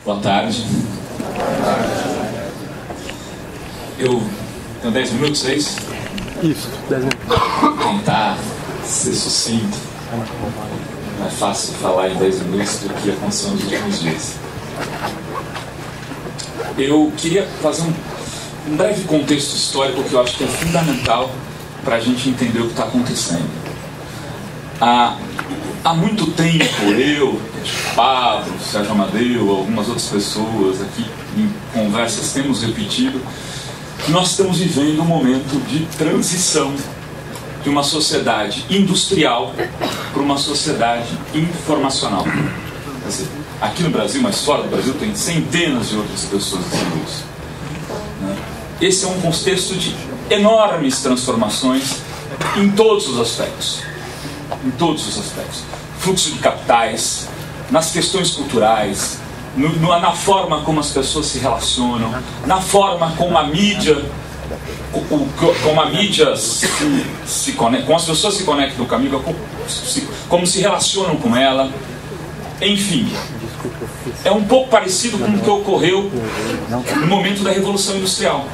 Boa tarde. Eu tenho 10 minutos, é isso? Isso, 10 minutos. Vou tentar ser sucinto. Não é fácil falar em 10 minutos do que aconteceu nos últimos dias. Eu queria fazer um breve contexto histórico que eu acho que é fundamental para a gente entender o que está acontecendo. Há muito tempo, eu, Pablo, Sérgio Amadeu, algumas outras pessoas aqui em conversas temos repetido que nós estamos vivendo um momento de transição de uma sociedade industrial para uma sociedade informacional. Quer dizer, aqui no Brasil, mas fora do Brasil, tem centenas de outras pessoas dizendo isso. Esse é um contexto de enormes transformações em todos os aspectos. Em todos os aspectos. Fluxo de capitais, nas questões culturais, na forma como as pessoas se relacionam, na forma como a mídia, se conecta, como as pessoas se conectam com a mídia, como se relacionam com ela. Enfim, é um pouco parecido com o que ocorreu no momento da Revolução Industrial.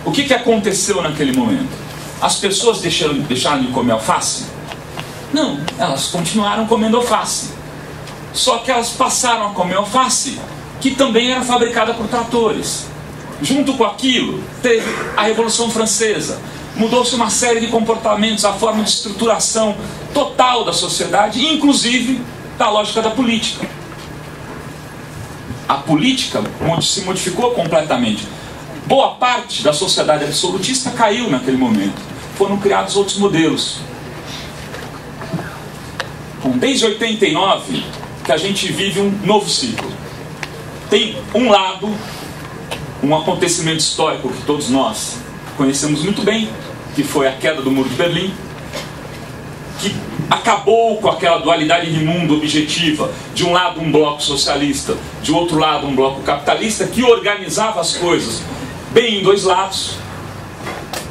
O que aconteceu naquele momento? As pessoas deixaram de comer alface? Não, elas continuaram comendo alface. Só que elas passaram a comer alface, que também era fabricada por tratores. Junto com aquilo, teve a Revolução Francesa. Mudou-se uma série de comportamentos, a forma de estruturação total da sociedade, inclusive da lógica da política. A política se modificou completamente. Boa parte da sociedade absolutista caiu naquele momento. Foram criados outros modelos. Bom, desde 89 que a gente vive um novo ciclo. Tem um lado, um acontecimento histórico que todos nós conhecemos muito bem, que foi a queda do Muro de Berlim, que acabou com aquela dualidade de mundo objetiva, de um lado um bloco socialista, de outro lado um bloco capitalista, que organizava as coisas bem em dois lados.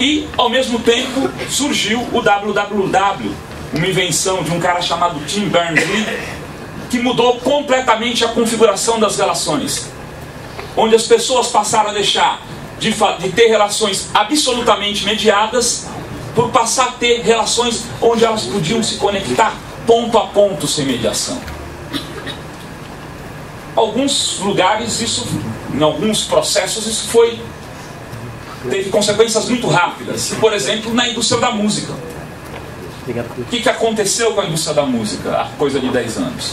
E, ao mesmo tempo, surgiu o www, uma invenção de um cara chamado Tim Berners-Lee, que mudou completamente a configuração das relações, onde as pessoas passaram a deixar de ter relações absolutamente mediadas por passar a ter relações onde elas podiam se conectar ponto a ponto sem mediação. Alguns lugares, em alguns processos, isso teve consequências muito rápidas. Por exemplo, na indústria da música. O que aconteceu com a indústria da música há coisa de 10 anos?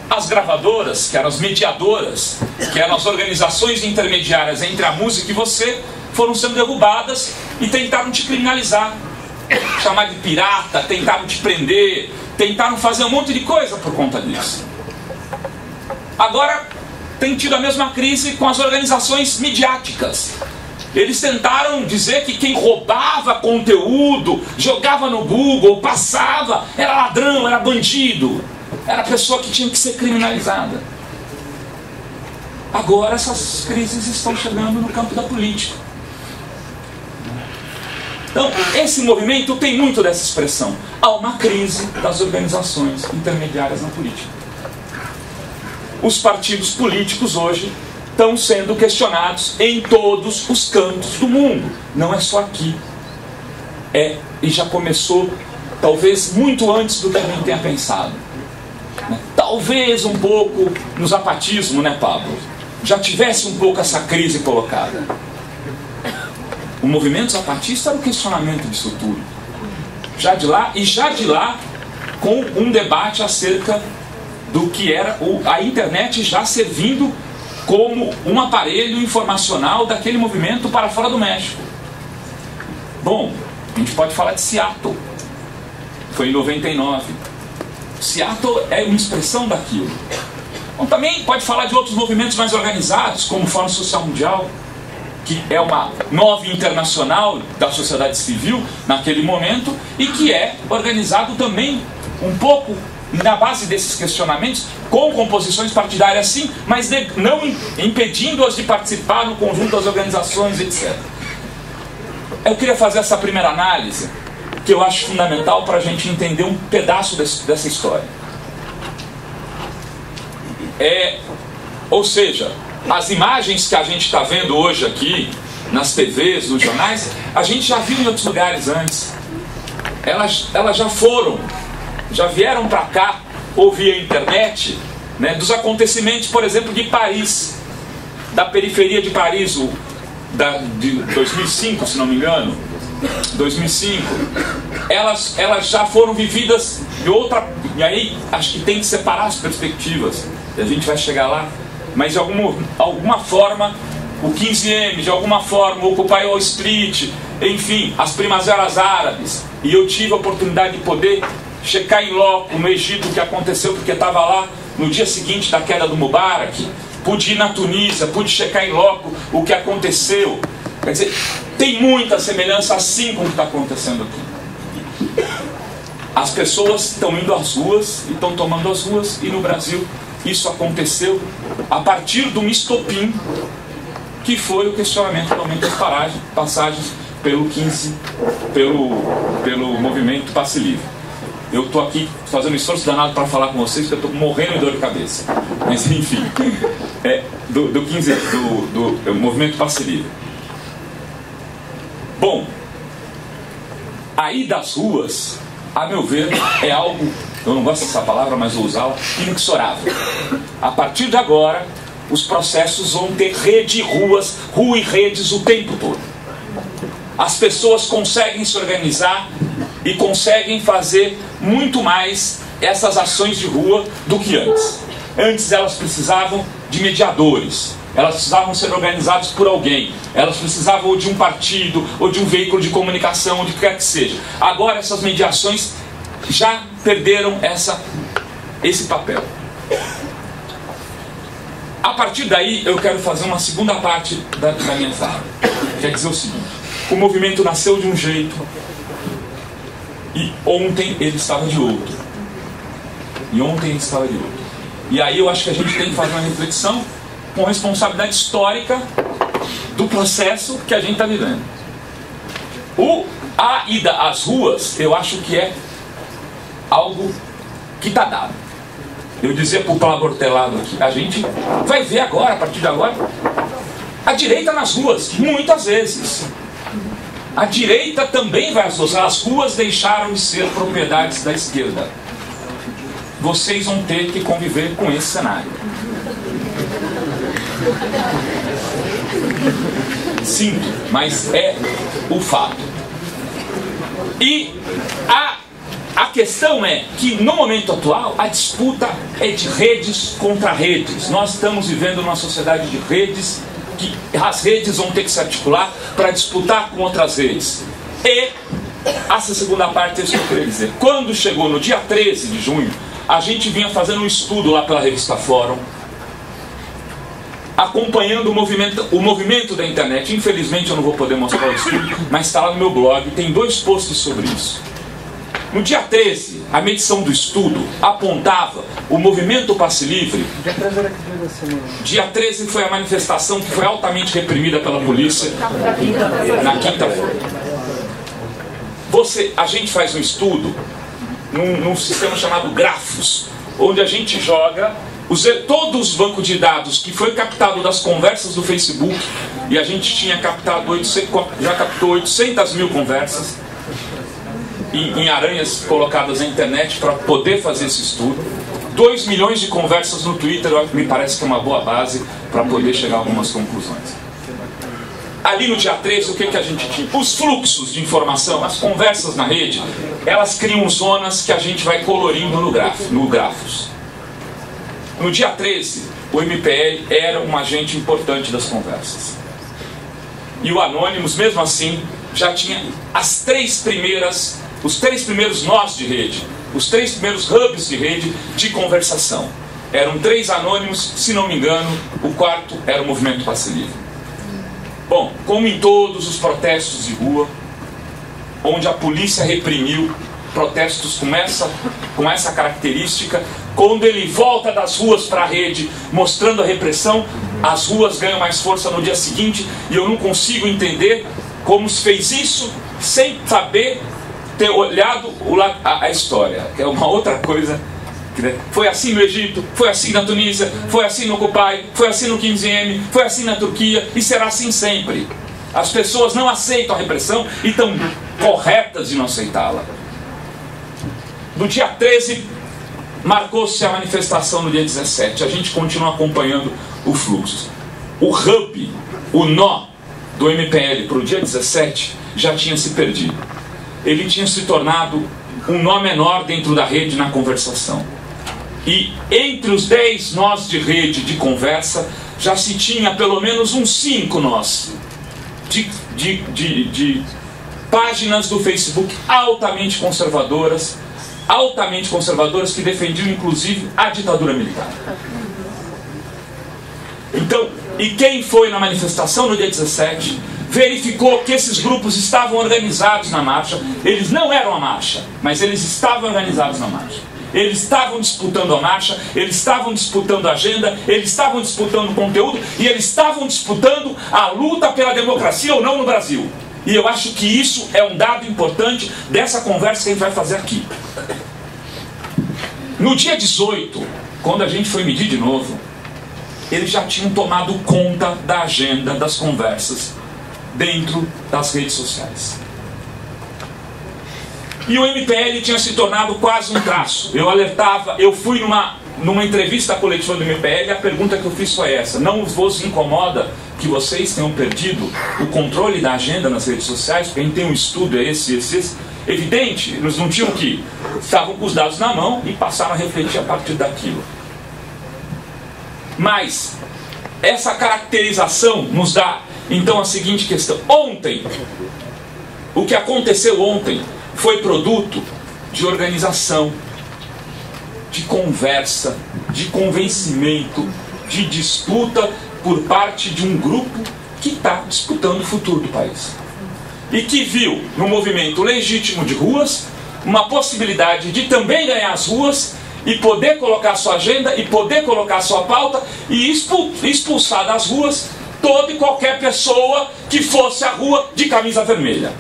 As gravadoras, que eram as mediadoras, que eram as organizações intermediárias entre a música e você, foram sendo derrubadas e tentaram te criminalizar, chamar de pirata, tentaram te prender, tentaram fazer um monte de coisa por conta disso. Agora tem tido a mesma crise com as organizações midiáticas. Eles tentaram dizer que quem roubava conteúdo, jogava no Google, passava, era ladrão, era bandido, era pessoa que tinha que ser criminalizada. Agora essas crises estão chegando no campo da política. Então, esse movimento tem muito dessa expressão. Há uma crise das organizações intermediárias na política. Os partidos políticos hoje estão sendo questionados em todos os cantos do mundo. Não é só aqui. E já começou, talvez, muito antes do que a gente tenha pensado. Talvez um pouco no zapatismo, né, Pablo? Já tivesse um pouco essa crise colocada. O movimento zapatista era o questionamento disso tudo. Já de lá, com um debate acerca do que era a internet já servindo como um aparelho informacional daquele movimento para fora do México. Bom, a gente pode falar de Seattle. Foi em 99. Seattle é uma expressão daquilo. Bom, também pode falar de outros movimentos mais organizados, como o Fórum Social Mundial, que é uma nova internacional da sociedade civil naquele momento e que é organizado também um pouco na base desses questionamentos, com composições partidárias sim, mas não impedindo-as de participar no conjunto das organizações, etc. Eu queria fazer essa primeira análise, que eu acho fundamental para a gente entender um pedaço dessa história. Ou seja, as imagens que a gente está vendo hoje aqui, nas TVs, nos jornais, a gente já viu em outros lugares antes. Elas já vieram para cá, ou via internet, né, dos acontecimentos, por exemplo, de Paris, da periferia de Paris, de 2005, se não me engano, 2005, elas já foram vividas de outra... E aí, acho que tem que separar as perspectivas, e a gente vai chegar lá, mas de alguma forma, o 15M, de alguma forma, o Occupy Wall Street, enfim, as primaveras árabes, e eu tive a oportunidade de poder checar em loco no Egito o que aconteceu, porque estava lá no dia seguinte da queda do Mubarak, pude ir na Tunísia, pude checar em loco o que aconteceu. Quer dizer, tem muita semelhança assim com o que está acontecendo aqui. As pessoas estão indo às ruas e estão tomando as ruas, e no Brasil isso aconteceu a partir de um estopim, que foi o questionamento do aumento das passagens pelo movimento Passe Livre. Eu estou aqui fazendo um esforço danado para falar com vocês, porque eu estou morrendo de dor de cabeça. Mas enfim, do movimento Passe Livre. Bom, aí das ruas, a meu ver, é algo, eu não gosto dessa palavra, mas vou usá-la, inexorável. A partir de agora, os processos vão ter rede e ruas, rua e redes o tempo todo. As pessoas conseguem se organizar e conseguem fazer muito mais essas ações de rua do que antes. Antes elas precisavam de mediadores, elas precisavam ser organizadas por alguém, elas precisavam ou de um partido, ou de um veículo de comunicação, ou de quer que seja. Agora essas mediações já perderam esse papel. A partir daí eu quero fazer uma segunda parte da minha fala. Quer dizer o seguinte: o movimento nasceu de um jeito, e ontem ele estava de outro. E aí eu acho que a gente tem que fazer uma reflexão com responsabilidade histórica do processo que a gente está vivendo. A ida às ruas, eu acho que é algo que está dado. Eu dizia para o Pablo Hortelado aqui, a gente vai ver agora, a partir de agora, a direita nas ruas, muitas vezes. A direita também vai às ruas. As ruas deixaram de ser propriedades da esquerda. Vocês vão ter que conviver com esse cenário. Sinto, mas é o fato. E a questão é que no momento atual a disputa é de redes contra redes. Nós estamos vivendo numa sociedade de redes, que as redes vão ter que se articular para disputar com outras redes. E essa segunda parte é isso que eu queria dizer. Quando chegou no dia 13 de junho, a gente vinha fazendo um estudo lá pela revista Fórum, acompanhando o movimento da internet. Infelizmente eu não vou poder mostrar o estudo, mas está lá no meu blog, tem 2 posts sobre isso. No dia 13, a medição do estudo apontava o movimento Passe Livre. Dia 13 foi a manifestação que foi altamente reprimida pela polícia na quinta-feira. A gente faz um estudo num sistema chamado Grafos, onde a gente joga todos os bancos de dados que foi captado das conversas do Facebook, e a gente tinha captado já captou 800 mil conversas em aranhas colocadas na internet para poder fazer esse estudo. 2 milhões de conversas no Twitter, me parece que é uma boa base para poder chegar a algumas conclusões. Ali no dia 13, o que a gente tinha? Os fluxos de informação, as conversas na rede, elas criam zonas que a gente vai colorindo no Grafos. No dia 13, o MPL era um agente importante das conversas. E o Anonymous, mesmo assim, já tinha os 3 primeiros nós de rede, os 3 primeiros hubs de rede de conversação. Eram 3 anônimos, se não me engano, o 4º era o movimento Passe Livre. Bom, como em todos os protestos de rua, onde a polícia reprimiu protestos com essa característica, quando ele volta das ruas para a rede, mostrando a repressão, as ruas ganham mais força no dia seguinte, e eu não consigo entender como se fez isso sem saber ter olhado a história, que é uma outra coisa Foi assim no Egito, foi assim na Tunísia, foi assim no Occupy, foi assim no 15M, foi assim na Turquia e será assim sempre. As pessoas não aceitam a repressão e estão corretas de não aceitá-la. No dia 13, marcou-se a manifestação no dia 17. A gente continua acompanhando o fluxo. O hub, o nó do MPL para o dia 17 já tinha se perdido. Ele tinha se tornado um nó menor dentro da rede na conversação. E entre os 10 nós de rede de conversa, já se tinha pelo menos uns 5 nós de páginas do Facebook altamente conservadoras que defendiam inclusive a ditadura militar. Então, e quem foi na manifestação no dia 17 verificou que esses grupos estavam organizados na marcha. Eles não eram a marcha, mas eles estavam organizados na marcha. Eles estavam disputando a marcha, eles estavam disputando a agenda, eles estavam disputando o conteúdo e eles estavam disputando a luta pela democracia ou não no Brasil. E eu acho que isso é um dado importante dessa conversa que a gente vai fazer aqui. No dia 18, quando a gente foi medir de novo, eles já tinham tomado conta da agenda das conversas dentro das redes sociais. E o MPL tinha se tornado quase um traço. Eu fui numa entrevista coletiva do MPL, a pergunta que eu fiz foi essa: não vos incomoda que vocês tenham perdido o controle da agenda nas redes sociais? Porque a gente tem um estudo, esse. Evidente, eles não tinham que... Estavam com os dados na mão e passaram a refletir a partir daquilo. Mas essa caracterização nos dá, então, a seguinte questão. O que aconteceu ontem foi produto de organização, de conversa, de convencimento, de disputa por parte de um grupo que está disputando o futuro do país. E que viu no movimento legítimo de ruas uma possibilidade de também ganhar as ruas e poder colocar sua agenda e poder colocar sua pauta e expulsar das ruas toda e qualquer pessoa que fosse à rua de camisa vermelha.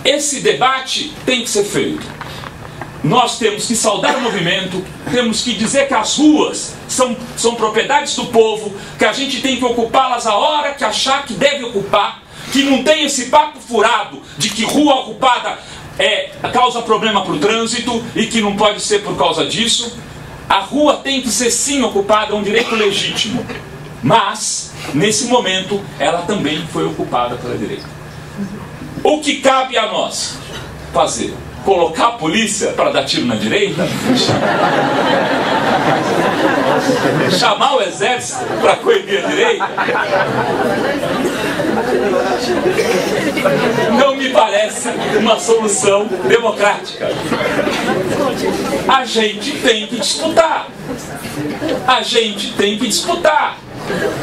Esse debate tem que ser feito. Nós temos que saudar o movimento, temos que dizer que as ruas são propriedades do povo, que a gente tem que ocupá-las a hora que achar que deve ocupar, que não tem esse papo furado de que rua ocupada causa problema para o trânsito e que não pode ser por causa disso. A rua tem que ser sim ocupada, é um direito legítimo, mas nesse momento ela também foi ocupada pela direita. O que cabe a nós fazer? Colocar a polícia para dar tiro na direita? Chamar o exército para coibir a direita? Não me parece uma solução democrática. A gente tem que disputar. A gente tem que disputar.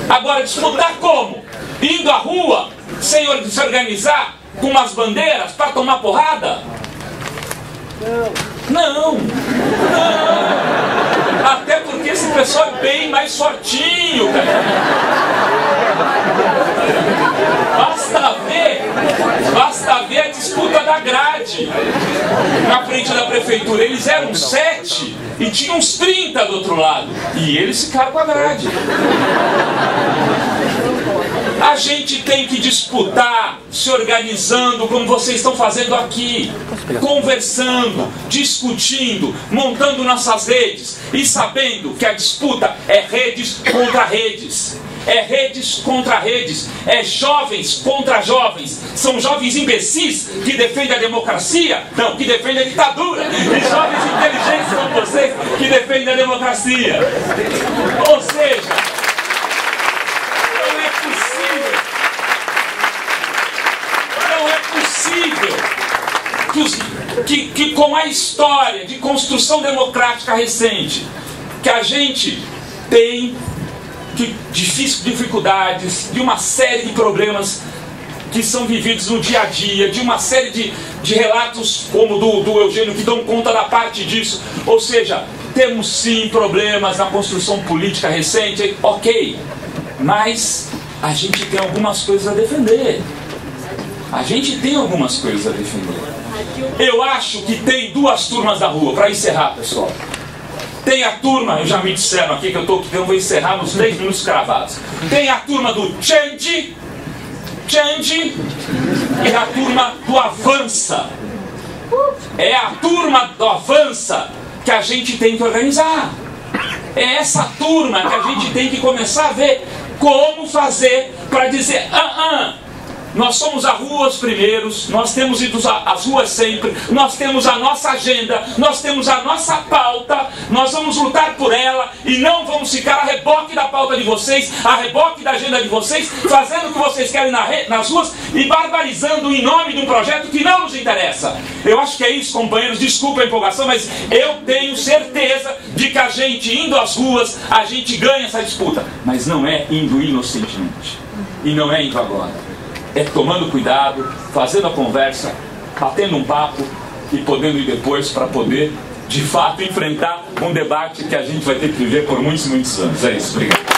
Agora, disputar como? Indo à rua, sem se organizar, com umas bandeiras para tomar porrada? Não. Até porque esse pessoal é bem mais fortinho, cara. Basta ver a disputa da grade na frente da prefeitura. Eles eram 7 e tinham uns 30 do outro lado. E eles ficaram com a grade. A gente tem que disputar se organizando como vocês estão fazendo aqui, conversando, discutindo, montando nossas redes e sabendo que a disputa é redes contra redes. É redes contra redes, é jovens contra jovens. São jovens imbecis que defendem a democracia? Não, que defendem a ditadura. E jovens inteligentes como vocês que defendem a democracia. Ou seja, não é possível que com a história de construção democrática recente que a gente tem de dificuldades, de uma série de problemas que são vividos no dia a dia, de uma série de relatos como do Eugênio que dão conta da parte disso. Ou seja, temos sim problemas na construção política recente, ok, mas a gente tem algumas coisas a defender. A gente tem algumas coisas a defender. Eu acho que tem duas turmas da rua, para encerrar, pessoal. Tem a turma, já me disseram aqui que eu vou encerrar nos 10 minutos cravados. Tem a turma do Change e a turma do Avança. É a turma do Avança que a gente tem que organizar. É essa turma que a gente tem que começar a ver como fazer para dizer: nós somos a rua os primeiros, nós temos ido às ruas sempre, nós temos a nossa agenda, nós temos a nossa pauta, nós vamos lutar por ela e não vamos ficar a reboque da pauta de vocês, a reboque da agenda de vocês, fazendo o que vocês querem nas ruas e barbarizando em nome de um projeto que não nos interessa. Eu acho que é isso, companheiros, desculpa a empolgação, mas eu tenho certeza de que a gente indo às ruas, a gente ganha essa disputa, mas não é indo inocentemente e não é indo agora. É tomando cuidado, fazendo a conversa, batendo um papo e podendo ir depois para poder, de fato, enfrentar um debate que a gente vai ter que viver por muitos, muitos anos. É isso, obrigado.